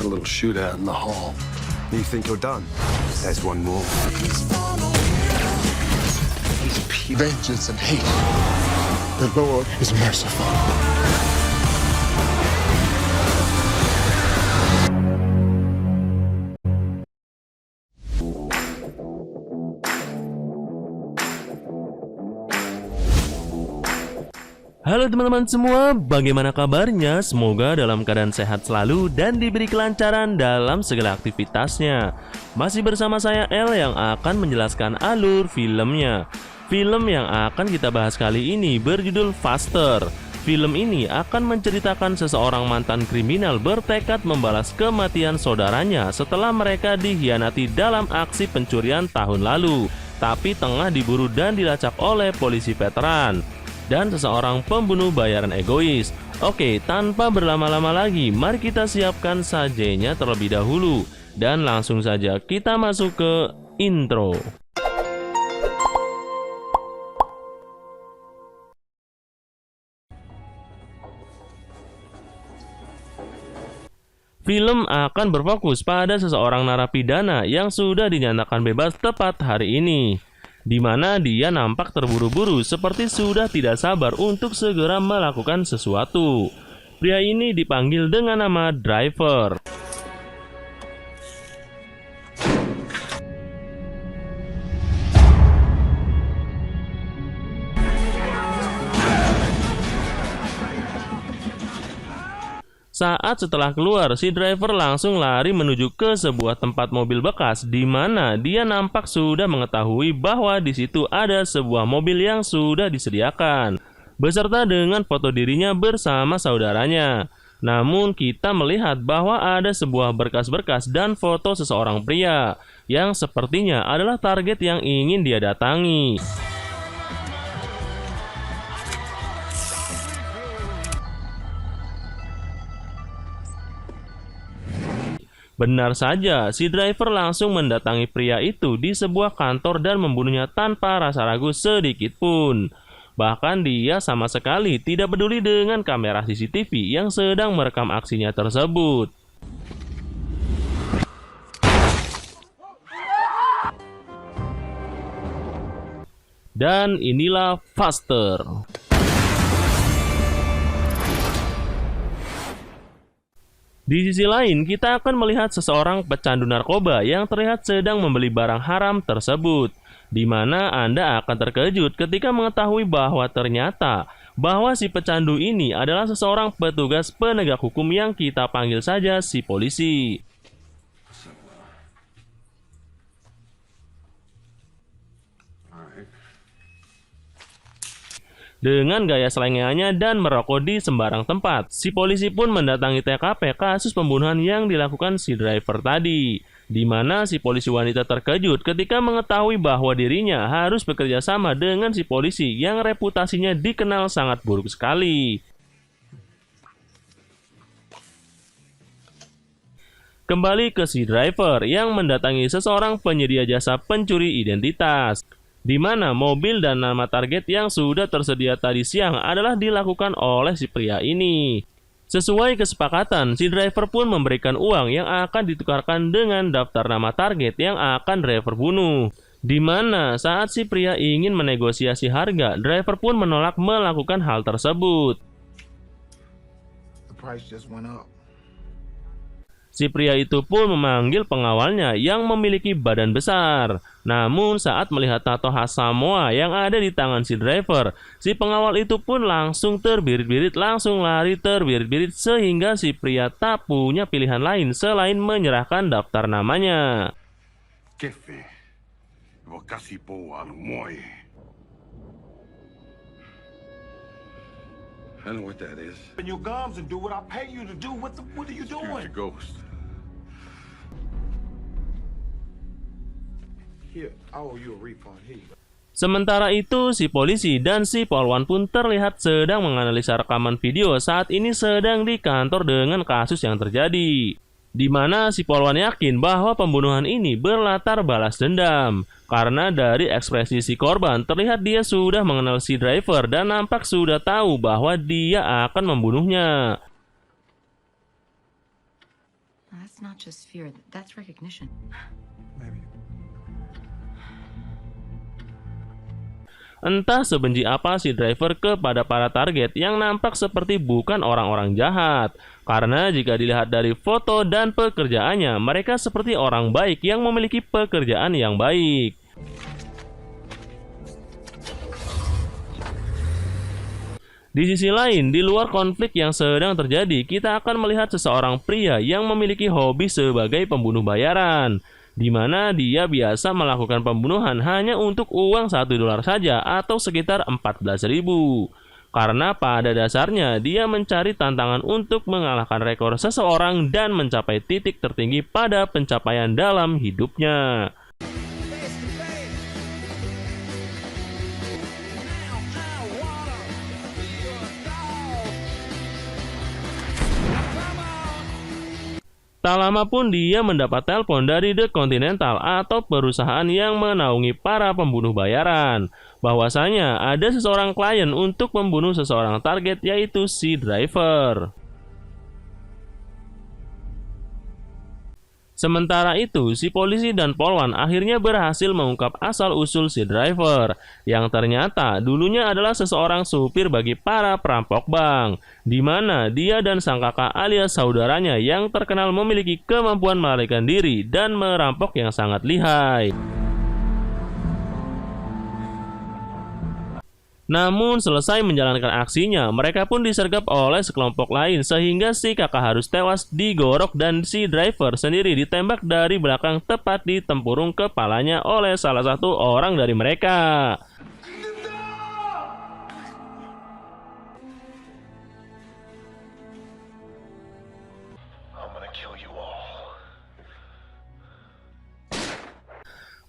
a little shootout in the hall. You think you're done? There's one more. These people. Vengeance and hate. The Lord is merciful. Halo teman-teman semua, bagaimana kabarnya? Semoga dalam keadaan sehat selalu dan diberi kelancaran dalam segala aktivitasnya. Masih bersama saya El yang akan menjelaskan alur filmnya. Film yang akan kita bahas kali ini berjudul Faster. Film ini akan menceritakan seseorang mantan kriminal bertekad membalas kematian saudaranya setelah mereka dikhianati dalam aksi pencurian tahun lalu, tapi tengah diburu dan dilacak oleh polisi veteran dan seseorang pembunuh bayaran egois. Oke, tanpa berlama-lama lagi, mari kita siapkan sajenya terlebih dahulu. Dan langsung saja kita masuk ke intro. Film akan berfokus pada seseorang narapidana yang sudah dinyatakan bebas tepat hari ini, di mana dia nampak terburu-buru seperti sudah tidak sabar untuk segera melakukan sesuatu. Pria ini dipanggil dengan nama Driver. Saat setelah keluar, si Driver langsung lari menuju ke sebuah tempat mobil bekas di mana dia nampak sudah mengetahui bahwa di situ ada sebuah mobil yang sudah disediakan, beserta dengan foto dirinya bersama saudaranya. Namun kita melihat bahwa ada sebuah berkas-berkas dan foto seseorang pria yang sepertinya adalah target yang ingin dia datangi. Benar saja, si Driver langsung mendatangi pria itu di sebuah kantor dan membunuhnya tanpa rasa ragu sedikit pun. Bahkan dia sama sekali tidak peduli dengan kamera CCTV yang sedang merekam aksinya tersebut. Dan inilah Faster. Di sisi lain, kita akan melihat seseorang pecandu narkoba yang terlihat sedang membeli barang haram tersebut, di mana Anda akan terkejut ketika mengetahui bahwa ternyata si pecandu ini adalah seseorang petugas penegak hukum yang kita panggil saja si polisi. Dengan gaya selengeannya dan merokok di sembarang tempat, si polisi pun mendatangi TKP kasus pembunuhan yang dilakukan si Driver tadi, di mana si polisi wanita terkejut ketika mengetahui bahwa dirinya harus bekerja sama dengan si polisi yang reputasinya dikenal sangat buruk sekali. Kembali ke si Driver yang mendatangi seseorang penyedia jasa pencuri identitas, di mana mobil dan nama target yang sudah tersedia tadi siang adalah dilakukan oleh si pria ini. Sesuai kesepakatan, si Driver pun memberikan uang yang akan ditukarkan dengan daftar nama target yang akan Driver bunuh. Di mana saat si pria ingin menegosiasi harga, Driver pun menolak melakukan hal tersebut. The price just went up. Si pria itu pun memanggil pengawalnya yang memiliki badan besar. Namun saat melihat tato khas Samoa yang ada di tangan si Driver, si pengawal itu pun langsung terbirit-birit, langsung lari terbirit-birit sehingga si pria tak punya pilihan lain selain menyerahkan daftar namanya. Kefe. Wakasi po alumoy. I know what that is. Open your gums and do what I pay you to do. What are you doing? Security ghost. Here, I owe you a refund. Here you go. Sementara itu, si polisi dan si polwan pun terlihat sedang menganalisa rekaman video saat ini sedang di kantor dengan kasus yang terjadi. Di mana si polwan yakin bahwa pembunuhan ini berlatar balas dendam. Karena dari ekspresi si korban terlihat dia sudah mengenal si Driver dan nampak sudah tahu bahwa dia akan membunuhnya. That's not just fear, that's recognition. Entah sebenci apa si driver kepada para target yang nampak seperti bukan orang-orang jahat. Karena jika dilihat dari foto dan pekerjaannya, mereka seperti orang baik yang memiliki pekerjaan yang baik. Di sisi lain, di luar konflik yang sedang terjadi, kita akan melihat seseorang pria yang memiliki hobi sebagai pembunuh bayaran, di mana dia biasa melakukan pembunuhan hanya untuk uang $1 saja atau sekitar 14.000. Karena pada dasarnya dia mencari tantangan untuk mengalahkan rekor seseorang dan mencapai titik tertinggi pada pencapaian dalam hidupnya. Tak lama pun dia mendapat telepon dari The Continental atau perusahaan yang menaungi para pembunuh bayaran, bahwasanya ada seseorang klien untuk membunuh seseorang target, yaitu si driver. Sementara itu, si polisi dan polwan akhirnya berhasil mengungkap asal-usul si driver, yang ternyata dulunya adalah seseorang supir bagi para perampok bank, di mana dia dan sang kakak alias saudaranya yang terkenal memiliki kemampuan melarikan diri dan merampok yang sangat lihai. Namun selesai menjalankan aksinya, mereka pun disergap oleh sekelompok lain sehingga si kakak harus tewas digorok dan si driver sendiri ditembak dari belakang tepat di tempurung kepalanya oleh salah satu orang dari mereka. I'm gonna kill you all.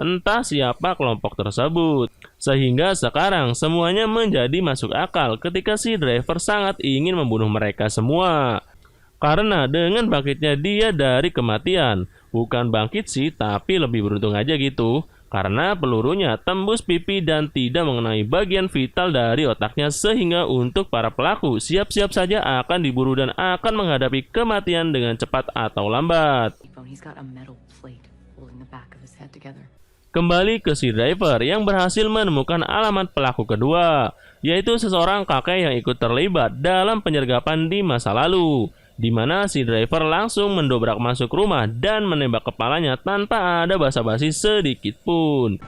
Entah siapa kelompok tersebut. Sehingga sekarang semuanya menjadi masuk akal ketika si driver sangat ingin membunuh mereka semua. Karena dengan bangkitnya dia dari kematian, bukan bangkit sih tapi lebih beruntung aja gitu. Karena pelurunya tembus pipi dan tidak mengenai bagian vital dari otaknya, sehingga untuk para pelaku siap-siap saja akan diburu dan akan menghadapi kematian dengan cepat atau lambat. He's got a metal plate holding the back of his head together. Kembali ke si driver yang berhasil menemukan alamat pelaku kedua, yaitu seseorang kakek yang ikut terlibat dalam penyergapan di masa lalu, di mana si driver langsung mendobrak masuk rumah dan menembak kepalanya tanpa ada basa-basi sedikit pun.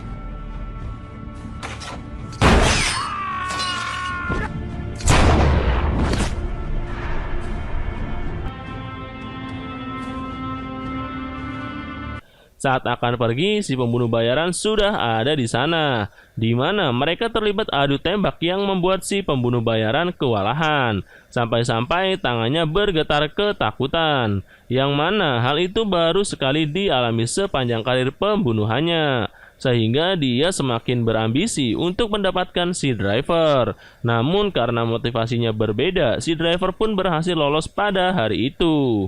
Saat akan pergi, si pembunuh bayaran sudah ada di sana, di mana mereka terlibat adu tembak yang membuat si pembunuh bayaran kewalahan, sampai-sampai tangannya bergetar ketakutan, yang mana hal itu baru sekali dialami sepanjang karir pembunuhannya, sehingga dia semakin berambisi untuk mendapatkan si driver. Namun karena motivasinya berbeda, si driver pun berhasil lolos pada hari itu.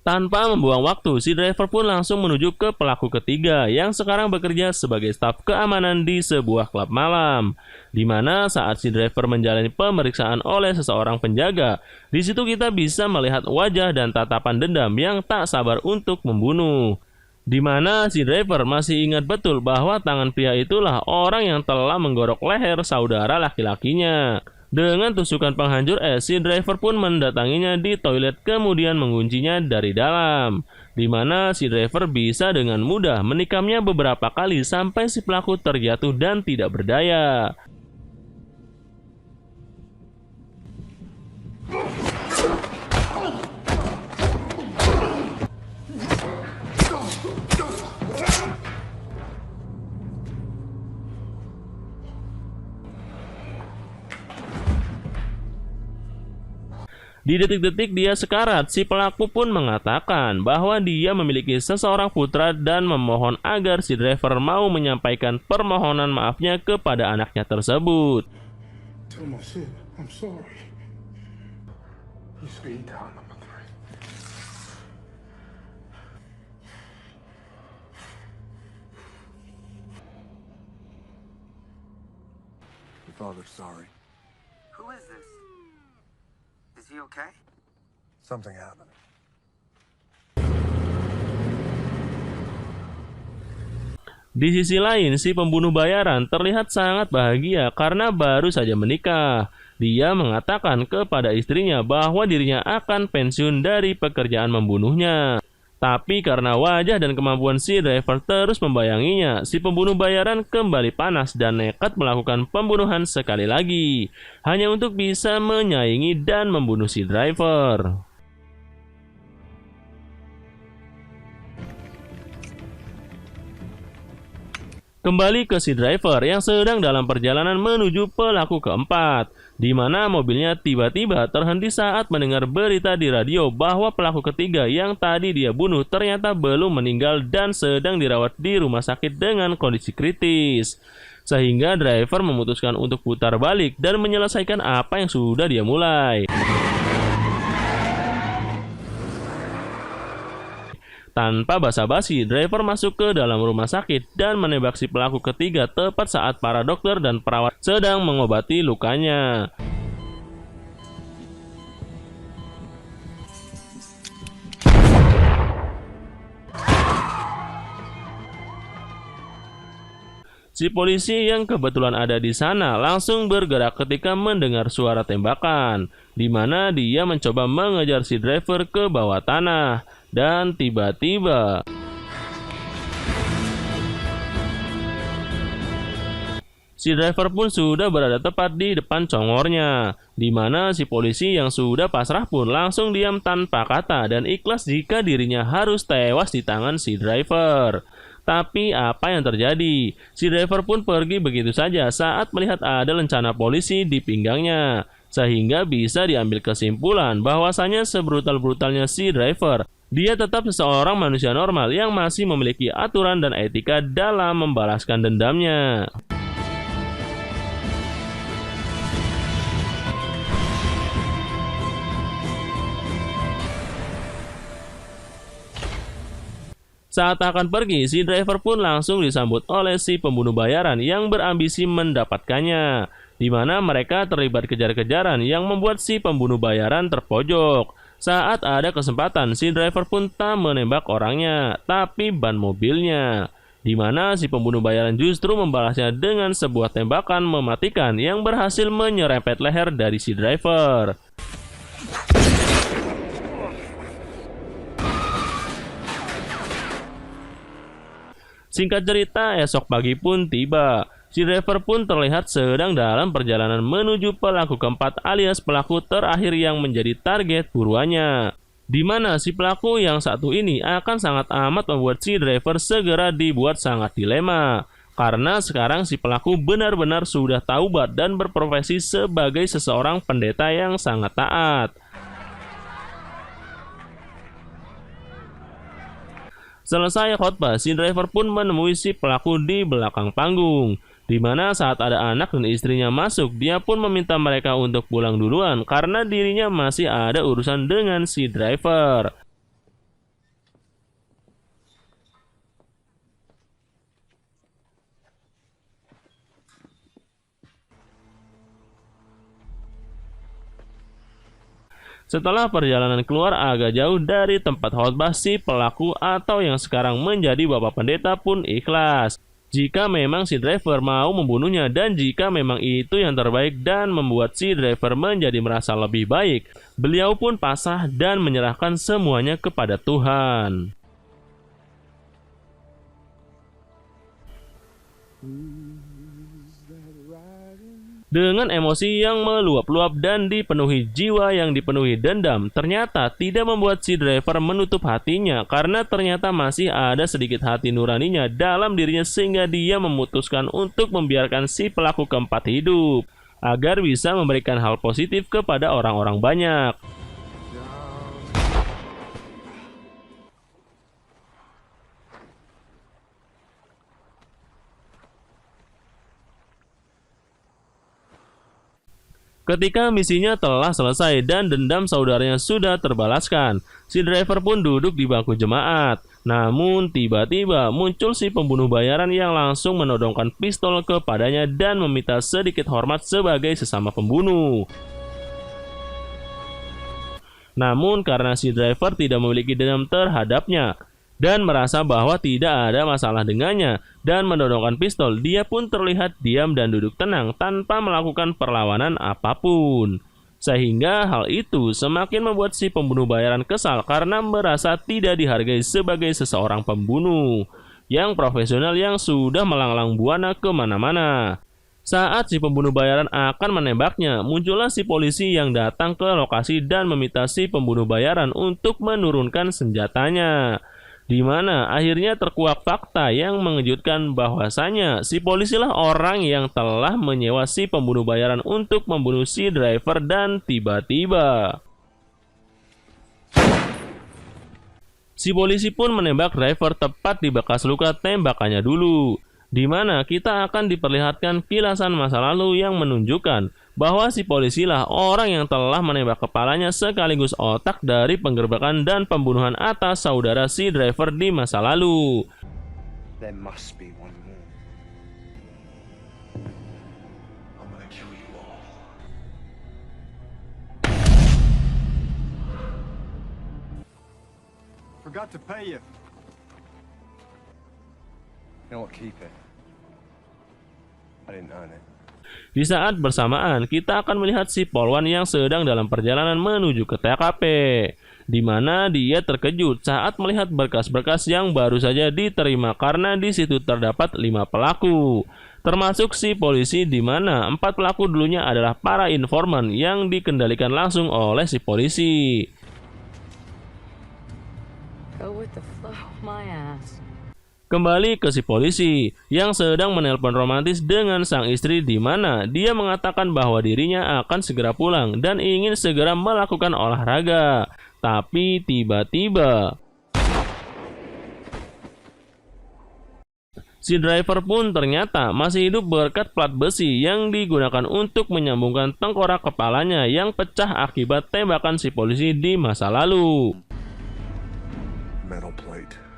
Tanpa membuang waktu, si driver pun langsung menuju ke pelaku ketiga yang sekarang bekerja sebagai staf keamanan di sebuah klub malam. Di mana saat si driver menjalani pemeriksaan oleh seseorang penjaga, di situ kita bisa melihat wajah dan tatapan dendam yang tak sabar untuk membunuh. Di mana si driver masih ingat betul bahwa tangan pria itulah orang yang telah menggorok leher saudara laki-lakinya. Dengan tusukan penghancur es, si driver pun mendatanginya di toilet kemudian menguncinya dari dalam, di mana si driver bisa dengan mudah menikamnya beberapa kali sampai si pelaku terjatuh dan tidak berdaya. Di detik-detik dia sekarat, si pelaku pun mengatakan bahwa dia memiliki seseorang putra dan memohon agar si driver mau menyampaikan permohonan maafnya kepada anaknya tersebut. Tell him I said I'm sorry. You speed dial number 3. Your father's sorry. Who is this? Is he okay? Something happened. Di sisi lain, si pembunuh bayaran terlihat sangat bahagia karena baru saja menikah. Dia mengatakan kepada istrinya bahwa dirinya akan pensiun dari pekerjaan membunuhnya. Tapi karena wajah dan kemampuan si driver terus membayanginya, si pembunuh bayaran kembali panas dan nekat melakukan pembunuhan sekali lagi, hanya untuk bisa menyaingi dan membunuh si driver. Kembali ke si driver yang sedang dalam perjalanan menuju pelaku keempat, di mana mobilnya tiba-tiba terhenti saat mendengar berita di radio bahwa pelaku ketiga yang tadi dia bunuh ternyata belum meninggal dan sedang dirawat di rumah sakit dengan kondisi kritis. Sehingga driver memutuskan untuk putar balik dan menyelesaikan apa yang sudah dia mulai. Tanpa basa-basi, driver masuk ke dalam rumah sakit dan menembak si pelaku ketiga tepat saat para dokter dan perawat sedang mengobati lukanya. Si polisi yang kebetulan ada di sana langsung bergerak ketika mendengar suara tembakan, di mana dia mencoba mengejar si driver ke bawah tanah. Dan tiba-tiba si driver pun sudah berada tepat di depan congornya, di mana si polisi yang sudah pasrah pun langsung diam tanpa kata dan ikhlas jika dirinya harus tewas di tangan si driver. Tapi apa yang terjadi? Si driver pun pergi begitu saja saat melihat ada lencana polisi di pinggangnya, sehingga bisa diambil kesimpulan bahwasanya sebrutal-brutalnya si driver, dia tetap seseorang manusia normal yang masih memiliki aturan dan etika dalam membalaskan dendamnya. Saat akan pergi, si driver pun langsung disambut oleh si pembunuh bayaran yang berambisi mendapatkannya, di mana mereka terlibat kejar-kejaran yang membuat si pembunuh bayaran terpojok. Saat ada kesempatan, si driver pun tak menembak orangnya, tapi ban mobilnya, di mana si pembunuh bayaran justru membalasnya dengan sebuah tembakan mematikan yang berhasil menyerempet leher dari si driver. Singkat cerita, esok pagi pun tiba. Si driver pun terlihat sedang dalam perjalanan menuju pelaku keempat alias pelaku terakhir yang menjadi target buruannya. Di mana si pelaku yang satu ini akan sangat amat membuat si driver segera dibuat sangat dilema. Karena sekarang si pelaku benar-benar sudah taubat dan berprofesi sebagai seseorang pendeta yang sangat taat. Selesai khotbah, si driver pun menemui si pelaku di belakang panggung, di mana saat ada anak dan istrinya masuk, dia pun meminta mereka untuk pulang duluan karena dirinya masih ada urusan dengan si driver. Setelah perjalanan keluar agak jauh dari tempat khotbah, si pelaku atau yang sekarang menjadi bapak pendeta pun ikhlas jika memang si driver mau membunuhnya dan jika memang itu yang terbaik dan membuat si driver menjadi merasa lebih baik. Beliau pun pasrah dan menyerahkan semuanya kepada Tuhan. Dengan emosi yang meluap-luap dan dipenuhi jiwa yang dipenuhi dendam, ternyata tidak membuat si driver menutup hatinya karena ternyata masih ada sedikit hati nuraninya dalam dirinya sehingga dia memutuskan untuk membiarkan si pelaku keempat hidup agar bisa memberikan hal positif kepada orang-orang banyak. Ketika misinya telah selesai dan dendam saudaranya sudah terbalaskan, si driver pun duduk di bangku jemaat. Namun tiba-tiba muncul si pembunuh bayaran yang langsung menodongkan pistol kepadanya dan meminta sedikit hormat sebagai sesama pembunuh. Namun karena si driver tidak memiliki dendam terhadapnya dan merasa bahwa tidak ada masalah dengannya dan menodongkan pistol, dia pun terlihat diam dan duduk tenang tanpa melakukan perlawanan apapun. Sehingga hal itu semakin membuat si pembunuh bayaran kesal karena merasa tidak dihargai sebagai seseorang pembunuh yang profesional yang sudah melanglang buana kemana-mana. Saat si pembunuh bayaran akan menembaknya, muncullah si polisi yang datang ke lokasi dan meminta si pembunuh bayaran untuk menurunkan senjatanya. Di mana akhirnya terkuak fakta yang mengejutkan bahwasanya si polisilah orang yang telah menyewa si pembunuh bayaran untuk membunuh si driver dan tiba-tiba si polisi pun menembak driver tepat di bekas luka tembakannya dulu. Di mana kita akan diperlihatkan kilasan masa lalu yang menunjukkan bahwa si polisilah orang yang telah menembak kepalanya sekaligus otak dari penggerbekan dan pembunuhan atas saudara si driver di masa lalu. There must be one more. I'm gonna kill you all. Forgot to pay you. You know what? Keep it. I didn't earn it. Di saat bersamaan, kita akan melihat si Polwan yang sedang dalam perjalanan menuju ke TKP, di mana dia terkejut saat melihat berkas-berkas yang baru saja diterima karena di situ terdapat 5 pelaku, termasuk si polisi di mana 4 pelaku dulunya adalah para informan yang dikendalikan langsung oleh si polisi. Go with the flow, my ass. Kembali ke si polisi yang sedang menelpon romantis dengan sang istri di mana dia mengatakan bahwa dirinya akan segera pulang dan ingin segera melakukan olahraga. Tapi tiba-tiba si driver pun ternyata masih hidup berkat plat besi yang digunakan untuk menyambungkan tengkorak kepalanya yang pecah akibat tembakan si polisi di masa lalu. Metal plate.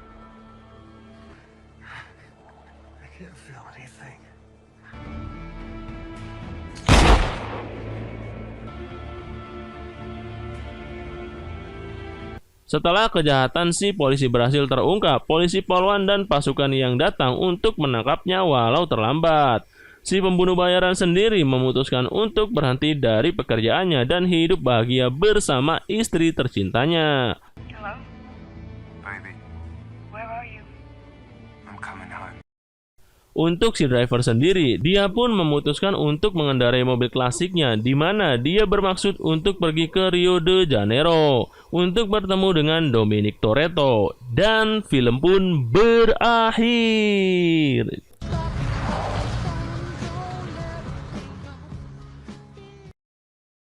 Setelah kejahatan si polisi berhasil terungkap, polisi Polwan dan pasukan yang datang untuk menangkapnya walau terlambat. Si pembunuh bayaran sendiri memutuskan untuk berhenti dari pekerjaannya dan hidup bahagia bersama istri tercintanya. Hello? Baby. Where are you? I'm coming home. Untuk si driver sendiri, dia pun memutuskan untuk mengendarai mobil klasiknya di mana dia bermaksud untuk pergi ke Rio de Janeiro untuk bertemu dengan Dominic Toretto dan film pun berakhir.